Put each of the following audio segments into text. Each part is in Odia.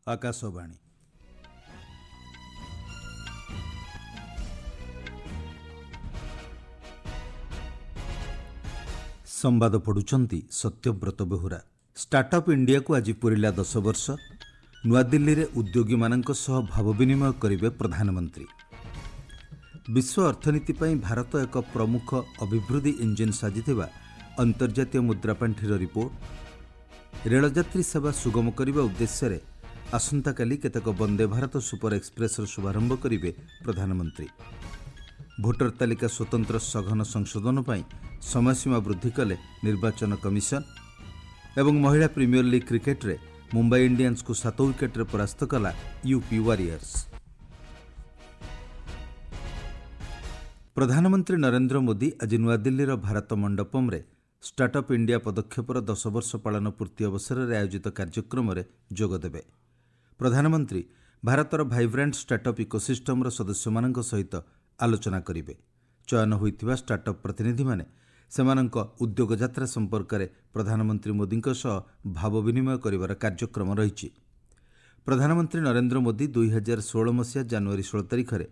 आकाशवाणी संवाद पढ़ुचंती सत्यव्रत बेहुरा। स्टार्टअप इंडिया को आज पूरिला 10 वर्ष। नुआदिल्ली रे उद्योगी मानक सह भाव विनिमय करिवे प्रधानमंत्री। विश्व अर्थनीति पई भारत एक प्रमुख अभिवृद्धि इंजिन साजिथिबा अंतर्जातीय मुद्रापांठीर रिपोर्ट। रेलयात्री सेवा सुगम करने उद्देश्य रे आसंता काली केतक वंदे भारत सुपर एक्सप्रेस शुभारंभ करिवे प्रधानमंत्री। भोटर तालिका स्वतंत्र सघन संशोधन पर समयसीमा वृद्धि कले निर्वाचन कमिशन। एवं महिला प्रीमियर लीग क्रिकेट रे मुंबई इंडियंस को 7 विकेट रे परास्त कला यूपी वॉरियर्स। प्रधानमंत्री नरेंद्र मोदी आज नुआदिल्लीर भारत मंडपम रे स्टार्टअप इंडिया पदक्षेपर 10 वर्ष पालन पूर्ति अवसर में आयोजित कार्यक्रम में जोगदेवे। प्रधानमंत्री भारतर भाइब्रांट स्टार्टअप इकोसिस्टम सदस्य मानक सहित आलोचना करिवे। चयन होइथिबा स्टार्टअप प्रतिनिधि माने सेमानंक उद्योग यात्रा संपर्क में प्रधानमंत्री मोदी सह भाव विनिमय करिवार कार्यक्रम रहिछि। प्रधानमंत्री नरेंद्र मोदी 2016 मसीहा जनवरी 16 तारिख में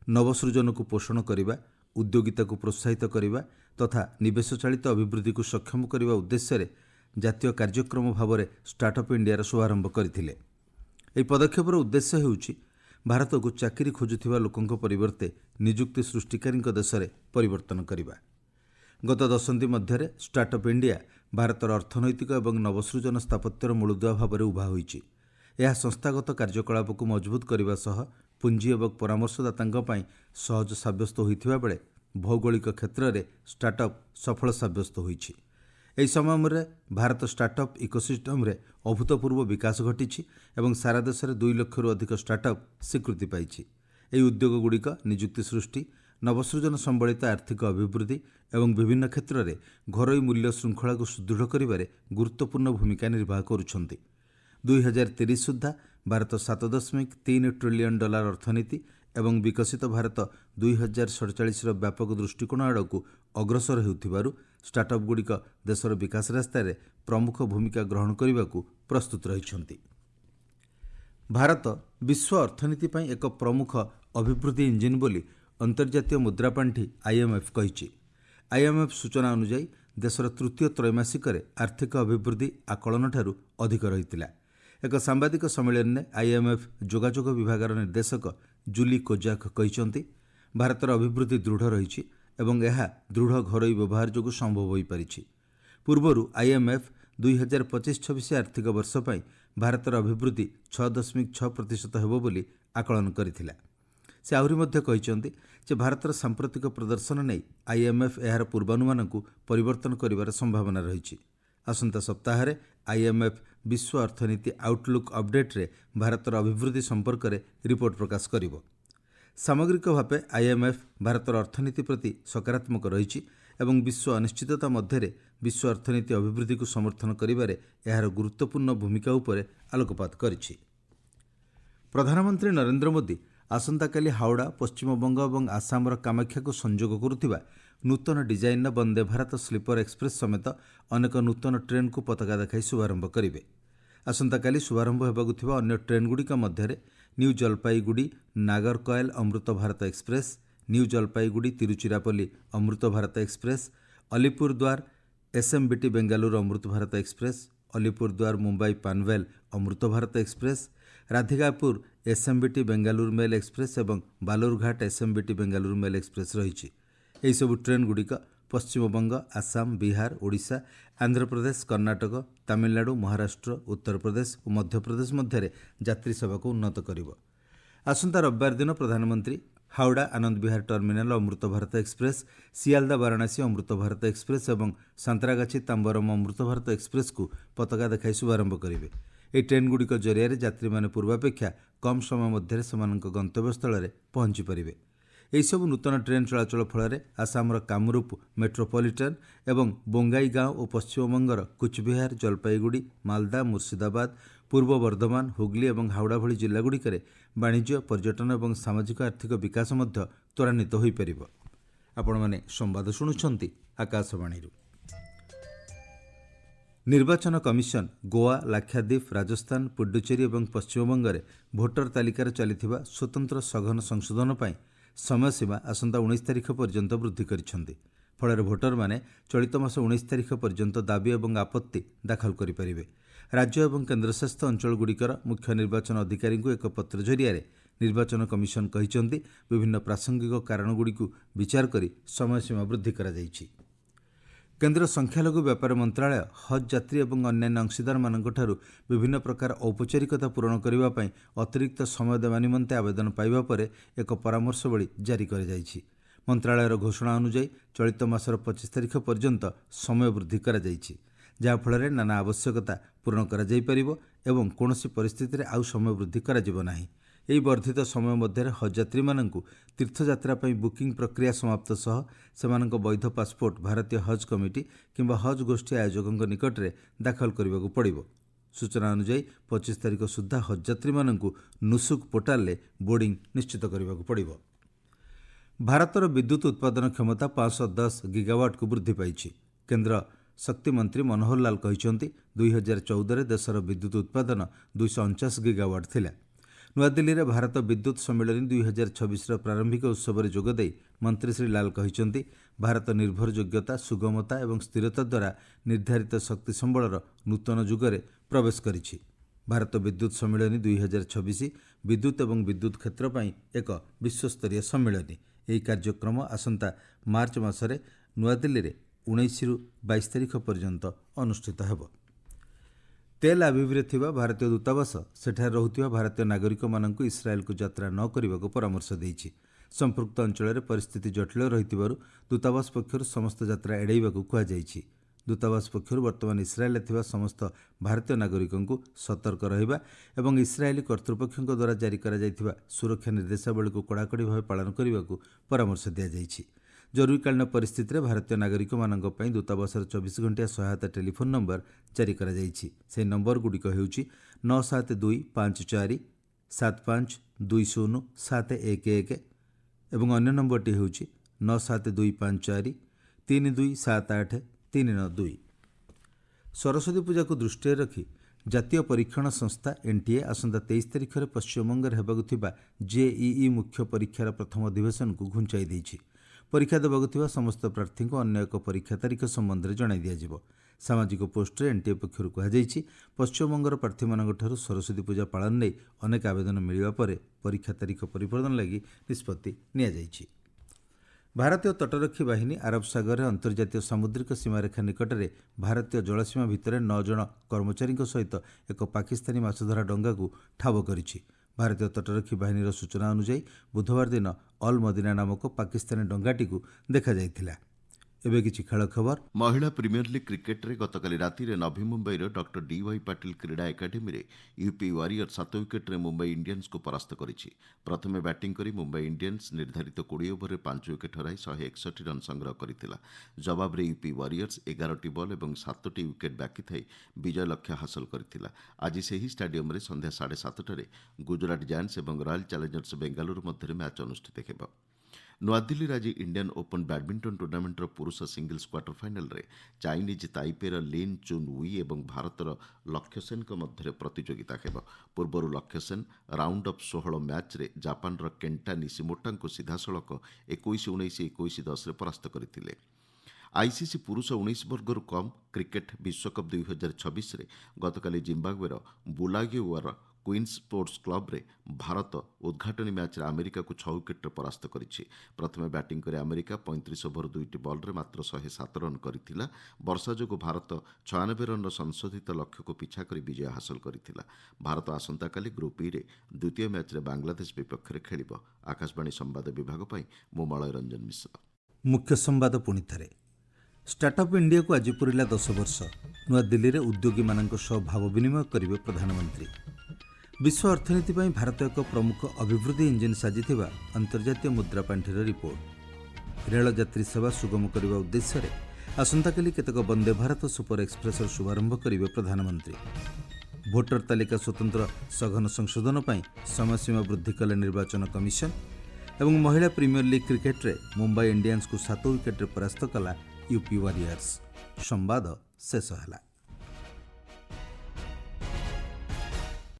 नवसृजन को पोषण करिबा, उद्योगिता को प्रोत्साहित करिबा तथा निवेश चालित अभिवृद्धि को सक्षम करने उद्देश्य रे जातीय कार्यक्रम भाव में स्टार्टअप इंडिया शुभारंभ करथिले। एही पदक्षेपर उद्देश्य हेउछि भारत को चाकरी खोजुथिबा लोकंक परिवर्ते निजुक्ति सृष्टिकारी देश में परिवर्तन करने। गत दशंधि मध्य स्टार्टअप इंडिया भारतर अर्थनैतिक और नवसृजन स्थापत्यर मूलदुआ भाव में उभा होइछि। यह संस्थागत कार्यकलाप को मजबूत करने सह पुंजी और परामर्शदातांक पई सहज साब्यस्त होइथिबा बेले भौगोलिक क्षेत्र में स्टार्टअप सफल साब्यस्त होइछि। एही समय में भारत स्टार्टअप इकोसिस्टम रे अभूतपूर्व विकास घटी और सारा देश में 2 लाख अधिक स्टार्टअप स्वीकृति पाई। एही उद्योगगुड़िक निजुक्ति सृष्टि, नवसृजन संबलित आर्थिक अभिवृद्धि और विभिन्न क्षेत्र में घरोई मूल्य श्रृंखला को सुदृढ़ करिबारे गुरुत्वपूर्ण भूमिका निर्वाह करुछंती। 2030 सुधा भारत 7.3 ट्रिलियन डॉलर अर्थनीति एवं विकसित भारत 2047 व्यापक दृष्टिकोण आड़क अग्रसर हेउथिबारु स्टार्टअप गुड़िक देशर विकास रास्तार प्रमुख भूमिका ग्रहण करने को प्रस्तुत रहिछंती। भारत विश्व अर्थनीति पई एक प्रमुख अभिवृद्धि इंजिन बोली अंतर्जातीय मुद्रापांठी IMF कहिछि। IMF सूचना अनुसार देशर तृतीय त्रैमासिक आर्थिक अभिवृद्धि आकलन ठारू अधिक रहितिला। एक सांबादिक सम्मेलन में IMF जोगाजोग विभागर निर्देशक जूली कोजाक कहिसंती भारतर अभिवृद्धि दृढ़ रही एवं यह दृढ़ घरोई व्यवहार जो संभव हो पारिछि। पूर्वरु IMF 2025-26 आर्थिक वर्ष पई भारतर अभिवृद्धि 6.6% हेबो बोली आकलन करिथिला। से आहुरी मध्य कहिसंती जे भारतर सांप्रतिक प्रदर्शन नै IMF एहार पूर्वानुमान को परिवर्तन करिवार संभावना रही। आसंता सप्ताह रे IMF विश्व अर्थनीति आउटलुक अपडेट रे भारतर अभिवृद्धि संपर्क में रिपोर्ट प्रकाश करिवो। सामग्रिक भावे IMF भारतर अर्थनीति प्रति सकारात्मक रही एवं विश्व अनिश्चितता मध्य विश्व अर्थनीति अभिवृद्धि को समर्थन करिबारे एहार गुरुत्वपूर्ण भूमिका उपरे आलोकपात करिछि। प्रधानमंत्री नरेंद्र मोदी आसंता काली हावड़ा, पश्चिमबंग और आसामर कामाख्या को संजोग करुथिबा नूतन design Vande Bharat sleeper express समेत अनेक नूतन ट्रेन को पताका देखाई शुभारंभ करिवे। आसंता काली शुभारंभ हेबाकु थिबा अन्य ट्रेन गुड़िक मध्य new Jalpaiguri Nagercoil Amrit Bharat express, new Jalpaiguri Tiruchirappalli Amrit Bharat express, Alipurduar SMBT Bengaluru Amrit Bharat express, Alipurduar Mumbai Panvel Amrit Bharat express, Radhikapur SMBT Bengaluru mail express और Balurghat SMBT Bengaluru mail express रही। यही सबु ट्रेन गुड़िक पश्चिमबंग, आसाम, बिहार, ओडिशा, आंध्र प्रदेश, कर्नाटक, तमिलनाडु, महाराष्ट्र, उत्तर प्रदेश और मध्य प्रदेश मध्य यात्री सेवा को उन्नत करिवो। आसंता रविवार दिन प्रधानमंत्री हावड़ा आनंद विहार टर्मिनाल अमृत भारत एक्सप्रेस, सियालदा वाराणसी अमृत भारत एक्सप्रेस और सांतरागाछी तांबरम अमृत भारत एक्सप्रेस को पताका देखाई शुभारंभ करिवे। এই ট্রেনগুড়িক জরিয়ারে যাত্রীମାନେ ପୂର୍ବାପେକ୍ଷା କମ୍ ସମୟ ମଧ୍ୟରେ ସେମାନଙ୍କ ଗନ୍ତବ୍ୟସ୍ଥଳରେ ପହଞ୍ଚି ପାରିବେ। ଏହିସବୁ ନୂତନ ଟ୍ରେନ୍ ଚଳାଚଳ ଫଳରେ ଆସାମର କାମରୁପ ମେଟ୍ରୋପଲିଟାନ ଏବଂ ବୋଙ୍ଗାଇଗାଁଓ ଓ ପଶ୍ଚିମବଙ୍ଗର କୁଚବିହାର, ଜଲପାଇଗୁଡ଼ି, ମାଲଦା, ମୁର୍ସିଦାବାଦ, ପୂର୍ବ ବର୍ଦ୍ଧମାନ, ହୁଗଲି ଏବଂ ହାୱଡ଼ା ଭଳି ଜିଲ୍ଲାଗୁଡ଼ିକରେ ବାଣିଜ୍ୟ, ପର୍ଯ୍ୟଟନ ଏବଂ ସାମାଜିକ ଆର୍ଥିକ ବିକାଶ ମଧ୍ୟ ତ୍ୱରାନ୍ୱିତ ହୋଇପାରିବ। ଆପଣମାନେ ସମ୍ବାଦ ଶୁଣୁଛନ୍ତି ଆକାଶବାଣୀରୁ। ନିର୍ବାଚନ କମିଶନ ଗୋଆ, ଲାକ୍ଷାଦ୍ୱୀପ, ରାଜସ୍ଥାନ, ପୁଡୁଚେରୀ ଏବଂ ପଶ୍ଚିମବଙ୍ଗରେ ଭୋଟର ତାଲିକାରେ ଚାଲିଥିବା ସ୍ୱତନ୍ତ୍ର ସଘନ ସଂଶୋଧନ ପାଇଁ ସମୟସୀମା ଆସନ୍ତା 19 ତାରିଖ ପର୍ଯ୍ୟନ୍ତ ବୃଦ୍ଧି କରିଛନ୍ତି। ଫଳରେ ଭୋଟରମାନେ ଚଳିତ ମାସ 19 ତାରିଖ ପର୍ଯ୍ୟନ୍ତ ଦାବି ଏବଂ ଆପତ୍ତି ଦାଖଲ କରିପାରିବେ। ରାଜ୍ୟ ଏବଂ କେନ୍ଦ୍ରଶାସିତ ଅଞ୍ଚଳଗୁଡ଼ିକର ମୁଖ୍ୟ ନିର୍ବାଚନ ଅଧିକାରୀଙ୍କୁ ଏକ ପତ୍ର ଜରିଆରେ ନିର୍ବାଚନ କମିଶନ କହିଛନ୍ତି ବିଭିନ୍ନ ପ୍ରାସଙ୍ଗିକ କାରଣଗୁଡ଼ିକୁ ବିଚାର କରି ସମୟସୀମା ବୃଦ୍ଧି କରାଯାଇଛି। କେନ୍ଦ୍ର ସଂଖ୍ୟାଲଘୁ ବ୍ୟାପାର ମନ୍ତ୍ରଣାଳୟ ହଜ୍ ଯାତ୍ରୀ ଏବଂ ଅନ୍ୟାନ୍ୟ ଅଂଶୀଦାରମାନଙ୍କଠାରୁ ବିଭିନ୍ନ ପ୍ରକାର ଔପଚାରିକତା ପୂରଣ କରିବା ପାଇଁ ଅତିରିକ୍ତ ସମୟ ଦେବା ନିମନ୍ତେ ଆବେଦନ ପାଇବା ପରେ ଏକ ପରାମର୍ଶବଳୀ ଜାରି କରାଯାଇଛି। ମନ୍ତ୍ରଣାଳୟର ଘୋଷଣା ଅନୁଯାୟୀ ଚଳିତ ମାସର 25 ତାରିଖ ପର୍ଯ୍ୟନ୍ତ ସମୟ ବୃଦ୍ଧି କରାଯାଇଛି, ଯାହାଫଳରେ ନାନା ଆବଶ୍ୟକତା ପୂରଣ କରାଯାଇପାରିବ ଏବଂ କୌଣସି ପରିସ୍ଥିତିରେ ଆଉ ସମୟ ବୃଦ୍ଧି କରାଯିବ ନାହିଁ। ଏହି ବର୍ଦ୍ଧିତ ସମୟ ମଧ୍ୟରେ ହଜ୍ ଯାତ୍ରୀମାନଙ୍କୁ ତୀର୍ଥଯାତ୍ରା ପାଇଁ ବୁକିଂ ପ୍ରକ୍ରିୟା ସମାପ୍ତ ସହ ସେମାନଙ୍କ ବୈଧ ପାସପୋର୍ଟ ଭାରତୀୟ ହଜ୍ କମିଟି କିମ୍ବା ହଜ୍ ଗୋଷ୍ଠୀ ଆୟୋଜକଙ୍କ ନିକଟରେ ଦାଖଲ କରିବାକୁ ପଡ଼ିବ। ସୂଚନା ଅନୁଯାୟୀ 25 ତାରିଖ ସୁଦ୍ଧା ହଜ୍ ଯାତ୍ରୀମାନଙ୍କୁ ନୁସୁକ୍ ପୋର୍ଟାଲରେ ବୋର୍ଡିଂ ନିଶ୍ଚିତ କରିବାକୁ ପଡ଼ିବ। ଭାରତର ବିଦ୍ୟୁତ୍ ଉତ୍ପାଦନ କ୍ଷମତା 510 ଗିଗାୱାଟ୍କୁ ବୃଦ୍ଧି ପାଇଛି। କେନ୍ଦ୍ର ଶକ୍ତି ମନ୍ତ୍ରୀ ମନୋହର ଲାଲ କହିଛନ୍ତି 2014ରେ ଦେଶର ବିଦ୍ୟୁତ୍ ଉତ୍ପାଦନ 249 ଗିଗାୱାଟ୍ ଥିଲା। ନୂଆଦିଲ୍ଲୀରେ ଭାରତ ବିଦ୍ୟୁତ୍ ସମ୍ମିଳନୀ 2026ର ପ୍ରାରମ୍ଭିକ ଉତ୍ସବରେ ଯୋଗଦେଇ ମନ୍ତ୍ରୀ ଶ୍ରୀ ଲାଲ କହିଛନ୍ତି ଭାରତ ନିର୍ଭରଯୋଗ୍ୟତା, ସୁଗମତା ଏବଂ ସ୍ଥିରତା ଦ୍ୱାରା ନିର୍ଦ୍ଧାରିତ ଶକ୍ତି ସମ୍ବଳର ନୂତନ ଯୁଗରେ ପ୍ରବେଶ କରିଛି। ଭାରତ ବିଦ୍ୟୁତ୍ ସମ୍ମିଳନୀ 2026 ବିଦ୍ୟୁତ୍ ଏବଂ ବିଦ୍ୟୁତ୍ କ୍ଷେତ୍ର ପାଇଁ ଏକ ବିଶ୍ୱସ୍ତରୀୟ ସମ୍ମିଳନୀ। ଏହି କାର୍ଯ୍ୟକ୍ରମ ଆସନ୍ତା ମାର୍ଚ୍ଚ ମାସରେ ନୂଆଦିଲ୍ଲୀରେ 19ରୁ 22 ତାରିଖ ପର୍ଯ୍ୟନ୍ତ ଅନୁଷ୍ଠିତ ହେବ। ତେଲ୍ ଆଭିଭରେ ଥିବା ଭାରତୀୟ ଦୂତାବାସ ସେଠାରେ ରହୁଥିବା ଭାରତୀୟ ନାଗରିକମାନଙ୍କୁ ଇସ୍ରାଏଲକୁ ଯାତ୍ରା ନ କରିବାକୁ ପରାମର୍ଶ ଦେଇଛି। ସମ୍ପୃକ୍ତ ଅଞ୍ଚଳରେ ପରିସ୍ଥିତି ଜଟିଳ ରହିଥିବାରୁ ଦୂତାବାସ ପକ୍ଷରୁ ସମସ୍ତ ଯାତ୍ରା ଏଡ଼ାଇବାକୁ କୁହାଯାଇଛି। ଦୂତାବାସ ପକ୍ଷରୁ ବର୍ତ୍ତମାନ ଇସ୍ରାଏଲରେ ଥିବା ସମସ୍ତ ଭାରତୀୟ ନାଗରିକଙ୍କୁ ସତର୍କ ରହିବା ଏବଂ ଇସ୍ରାଏଲି କର୍ତ୍ତୃପକ୍ଷଙ୍କ ଦ୍ୱାରା ଜାରି କରାଯାଇଥିବା ସୁରକ୍ଷା ନିର୍ଦ୍ଦେଶାବଳୀକୁ କଡ଼ାକଡ଼ି ଭାବେ ପାଳନ କରିବାକୁ ପରାମର୍ଶ ଦିଆଯାଇଛି। ଜରୁରୀକାଳୀନ ପରିସ୍ଥିତିରେ ଭାରତୀୟ ନାଗରିକମାନଙ୍କ ପାଇଁ ଦୂତାବାସର 24 ଘଣ୍ଟିଆ ସହାୟତା ଟେଲିଫୋନ୍ ନମ୍ବର ଜାରି କରାଯାଇଛି। ସେହି ନମ୍ବରଗୁଡ଼ିକ ହେଉଛି 972547520711 ଏବଂ ଅନ୍ୟ ନମ୍ବରଟି ହେଉଛି 972543278392। ସରସ୍ୱତୀ ପୂଜାକୁ ଦୃଷ୍ଟିରେ ରଖି ଜାତୀୟ ପରୀକ୍ଷଣ ସଂସ୍ଥା NTA ଆସନ୍ତା 23 ତାରିଖରେ ପଶ୍ଚିମବଙ୍ଗରେ ହେବାକୁ ଥିବା JEE ମୁଖ୍ୟ ପରୀକ୍ଷାର ପ୍ରଥମ ଅଧିବେଶନକୁ ଘୁଞ୍ଚାଇ ଦେଇଛି। ପରୀକ୍ଷା ଦେବାକୁ ଥିବା ସମସ୍ତ ପ୍ରାର୍ଥୀଙ୍କୁ ଅନ୍ୟ ଏକ ପରୀକ୍ଷା ତାରିଖ ସମ୍ବନ୍ଧରେ ଜଣାଇ ଦିଆଯିବ। ସାମାଜିକ ପୋଷ୍ଟରେ NTA ପକ୍ଷରୁ କୁହାଯାଇଛି ପଶ୍ଚିମବଙ୍ଗର ପ୍ରାର୍ଥୀମାନଙ୍କଠାରୁ ସରସ୍ୱତୀ ପୂଜା ପାଳନ ନେଇ ଅନେକ ଆବେଦନ ମିଳିବା ପରେ ପରୀକ୍ଷା ତାରିଖ ପରିବର୍ତ୍ତନ ଲାଗି ନିଷ୍ପତ୍ତି ନିଆଯାଇଛି। ଭାରତୀୟ ତଟରକ୍ଷୀ ବାହିନୀ ଆରବ ସାଗରରେ ଅନ୍ତର୍ଜାତୀୟ ସାମୁଦ୍ରିକ ସୀମାରେଖା ନିକଟରେ ଭାରତୀୟ ଜଳସୀମା ଭିତରେ 9 ଜଣ କର୍ମଚାରୀଙ୍କ ସହିତ ଏକ ପାକିସ୍ତାନୀ ମାଛଧରା ଡଙ୍ଗାକୁ ଠାବ କରିଛି। ଭାରତୀୟ ତଟରକ୍ଷୀ ବାହିନୀର ସୂଚନା ଅନୁଯାୟୀ ବୁଧବାର ଦିନ ଅଲ୍ ମଦିନା ନାମକ ପାକିସ୍ତାନୀ ଡଙ୍ଗାଟିକୁ ଦେଖାଯାଇଥିଲା। ଏବେ କିଛି ଖେଳ ଖବର। ମହିଳା ପ୍ରିମିୟର ଲିଗ୍ କ୍ରିକେଟରେ ଗତକାଲି ରାତିରେ ନଭି ମୁମ୍ବାଇର ଡକ୍ଟର DY ପାଟିଲ କ୍ରୀଡ଼ା ଏକାଡେମୀରେ ୟୁପି ୱାରିୟର 7 ୱିକେଟ୍ରେ ମୁମ୍ବାଇ ଇଣ୍ଡିଆନ୍ସକୁ ପରାସ୍ତ କରିଛି। ପ୍ରଥମେ ବ୍ୟାଟିଂ କରି ମୁମ୍ବାଇ ଇଣ୍ଡିଆନ୍ସ ନିର୍ଦ୍ଧାରିତ 20 ଓଭରରେ 5 ୱିକେଟ୍ ହରାଇ 161 ରନ୍ ସଂଗ୍ରହ କରିଥିଲା। ଜବାବରେ ୟୁପି ୱାରିୟର୍ସ 11ଟି ବଲ୍ ଏବଂ 7ଟି ୱିକେଟ୍ ବାକି ଥାଇ ବିଜୟ ଲକ୍ଷ୍ୟ ହାସଲ କରିଥିଲା। ଆଜି ସେହି ଷ୍ଟାଡିୟମରେ ସନ୍ଧ୍ୟା 7:30ଟାରେ ଗୁଜରାଟ ଜାୟାଣ୍ଟସ ଏବଂ ରୟାଲ ଚ୍ୟାଲେଞ୍ଜର୍ସ ବେଙ୍ଗାଲୁରୁ ମଧ୍ୟରେ ମ୍ୟାଚ୍ ଅନୁଷ୍ଠିତ ହେବ। ନୂଆଦିଲ୍ଲୀରେ ଆଜି ଇଣ୍ଡିଆନ୍ ଓପନ୍ ବ୍ୟାଡମିଣ୍ଟନ ଟୁର୍ଣ୍ଣାମେଣ୍ଟର ପୁରୁଷ ସିଙ୍ଗଲ୍ସ କ୍ୱାର୍ଟର ଫାଇନାଲରେ ଚାଇନିଜ୍ ତାଇପେର ଲିନ୍ ଚୁନ୍ ୱି ଏବଂ ଭାରତର ଲକ୍ଷ୍ୟ ସେନ୍ଙ୍କ ମଧ୍ୟରେ ପ୍ରତିଯୋଗିତା ହେବ। ପୂର୍ବରୁ ଲକ୍ଷ୍ୟ ସେନ୍ ରାଉଣ୍ଡ ଅଫ୍ 16 ମ୍ୟାଚ୍ରେ ଜାପାନର କେଣ୍ଟା ନିଶିମୋଟାଙ୍କୁ ସିଧାସଳଖ 21-19, 21-10ରେ ପରାସ୍ତ କରିଥିଲେ। ଆଇସିସି ପୁରୁଷ 19 ବର୍ଗରୁ କମ୍ କ୍ରିକେଟ୍ ବିଶ୍ୱକପ୍ 2026ରେ ଗତକାଲି ଜିମ୍ବାବୁଏର ବୁଲାଗିଓର କୁଇନ୍ସ ସ୍ପୋର୍ଟସ୍ କ୍ଲବ୍ରେ ଭାରତ ଉଦ୍ଘାଟନୀ ମ୍ୟାଚ୍ରେ ଆମେରିକାକୁ 6 ୱିକେଟ୍ରେ ପରାସ୍ତ କରିଛି। ପ୍ରଥମେ ବ୍ୟାଟିଂ କରି ଆମେରିକା 35 ଓଭର 2ଟି ବଲ୍ରେ ମାତ୍ର 107 ରନ୍ କରିଥିଲା। ବର୍ଷା ଯୋଗୁଁ ଭାରତ 96 ରନ୍ର ସଂଶୋଧିତ ଲକ୍ଷ୍ୟକୁ ପିଛା କରି ବିଜୟ ହାସଲ କରିଥିଲା। ଭାରତ ଆସନ୍ତାକାଲି ଗ୍ରୁପ୍ ଇରେ ଦ୍ୱିତୀୟ ମ୍ୟାଚ୍ରେ ବାଂଲାଦେଶ ବିପକ୍ଷରେ ଖେଳିବ। ଆକାଶବାଣୀ ସମ୍ବାଦ ବିଭାଗ ପାଇଁ ମୁଁ ମଳୟ ରଞ୍ଜନ ମିଶ୍ର। ମୁଖ୍ୟ ସମ୍ବାଦ ପୁଣିଥରେ। ଷ୍ଟାର୍ଟଅପ୍ ଇଣ୍ଡିଆକୁ ଆଜି ପୂରିଲା 10 ବର୍ଷ। ନୂଆଦିଲ୍ଲୀରେ ଉଦ୍ୟୋଗୀମାନଙ୍କ ସହ ଭାବ ବିନିମୟ କରିବେ ପ୍ରଧାନମନ୍ତ୍ରୀ। ବିଶ୍ୱ ଅର୍ଥନୀତି ପାଇଁ ଭାରତ ଏକ ପ୍ରମୁଖ ଅଭିବୃଦ୍ଧି ଇଞ୍ଜିନ୍ ସାଜିଥିବା ଅନ୍ତର୍ଜାତୀୟ ମୁଦ୍ରା ପାଣ୍ଠିର ରିପୋର୍ଟ। ରେଳ ଯାତ୍ରୀ ସେବା ସୁଗମ କରିବା ଉଦ୍ଦେଶ୍ୟରେ ଆସନ୍ତାକାଲି କେତେକ ବନ୍ଦେ ଭାରତ ସୁପର ଏକ୍ସପ୍ରେସର ଶୁଭାରମ୍ଭ କରିବେ ପ୍ରଧାନମନ୍ତ୍ରୀ। ଭୋଟର ତାଲିକା ସ୍ୱତନ୍ତ୍ର ସଘନ ସଂଶୋଧନ ପାଇଁ ସମୟସୀମା ବୃଦ୍ଧି କଲେ ନିର୍ବାଚନ କମିଶନ ଏବଂ ମହିଳା ପ୍ରିମିୟର ଲିଗ୍ କ୍ରିକେଟରେ ମୁମ୍ବାଇ ଇଣ୍ଡିଆନ୍ସକୁ 7 ୱିକେଟ୍ରେ ପରାସ୍ତ କଲା ୟୁପି ୱାରିୟର୍ସ। ସମ୍ବାଦ ଶେଷ ହେଲା।